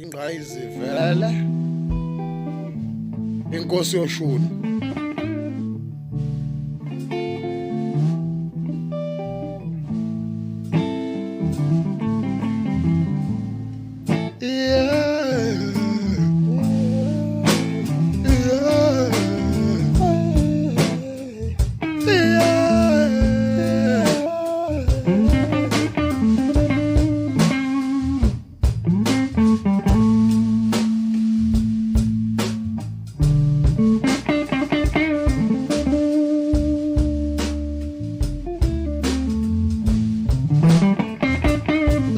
ingqayizivele inkosi yoshuni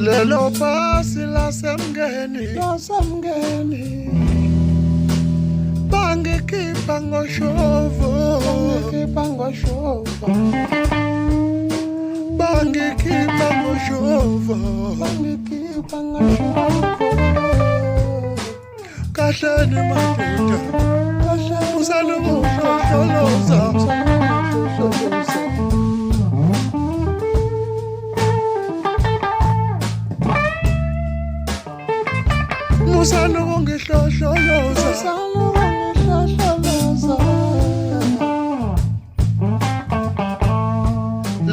lelo pasi lasemngeni bangikhipha ngoshovo kahleni madoda usalunguhlohloloza usalungihlohloloza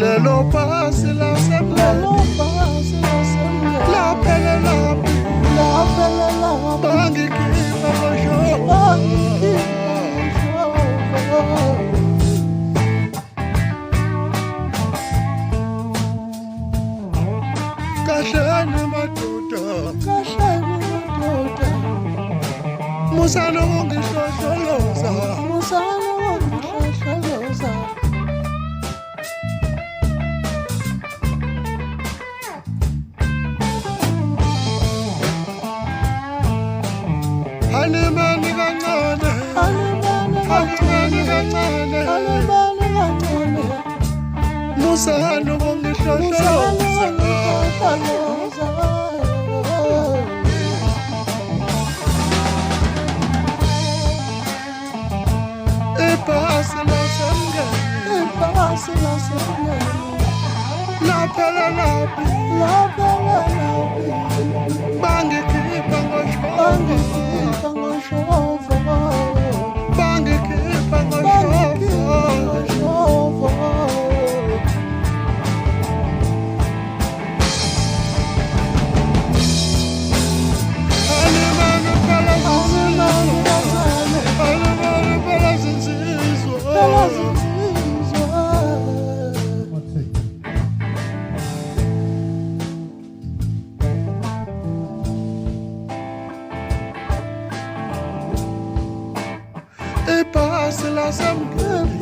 lelo pasi lasemngeni laphelela bangikhipha ngoshovo kahleni madoda musalungihlohloloza halimani kancane musalungihlohloloza ibhasi lasemngeni laphelela bangikhipha ngoshovo halimani phela zinsizwa ibhasi lasemngeni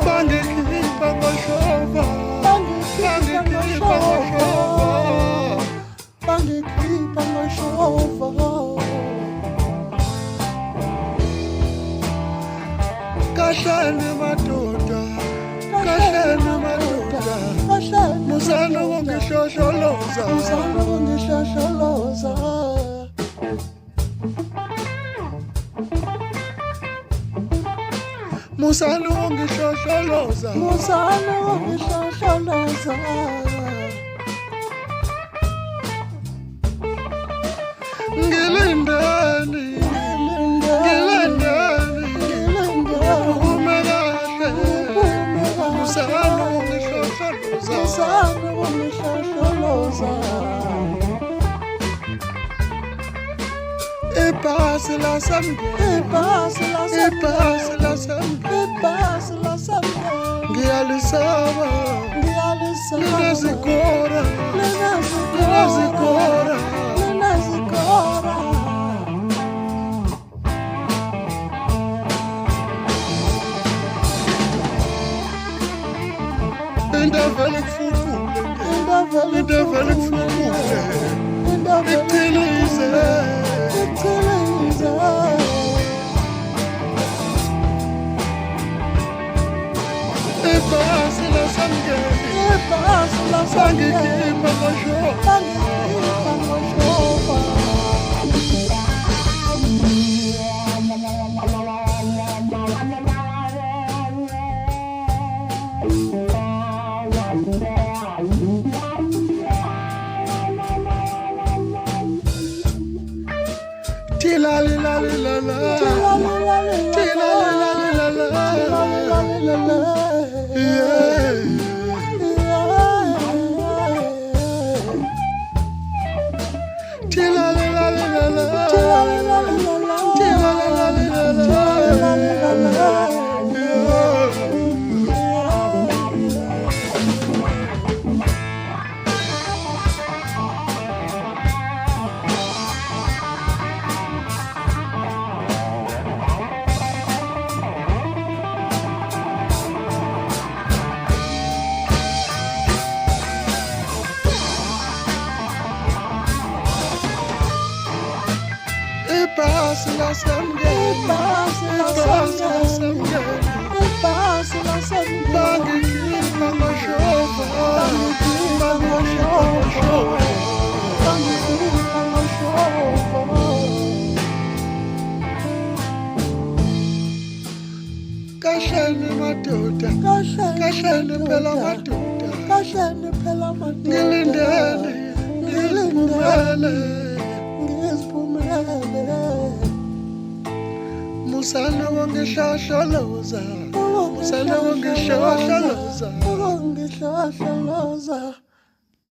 bangikhipha ngoshovo kahleni madoda musalungihlohloloza ngilindeni uphume kahle musalungihlohloloza ibhasi lasemngeni ngiyalisaba linezikora indavele kufukule iqhilize ibhasi lasemngeni bangikhipha ngoshovo Ibhasi lasemngeni bangikhipha ngoshova kahleni madoda kahleni phela madoda ngilindele Musana wangishosholoza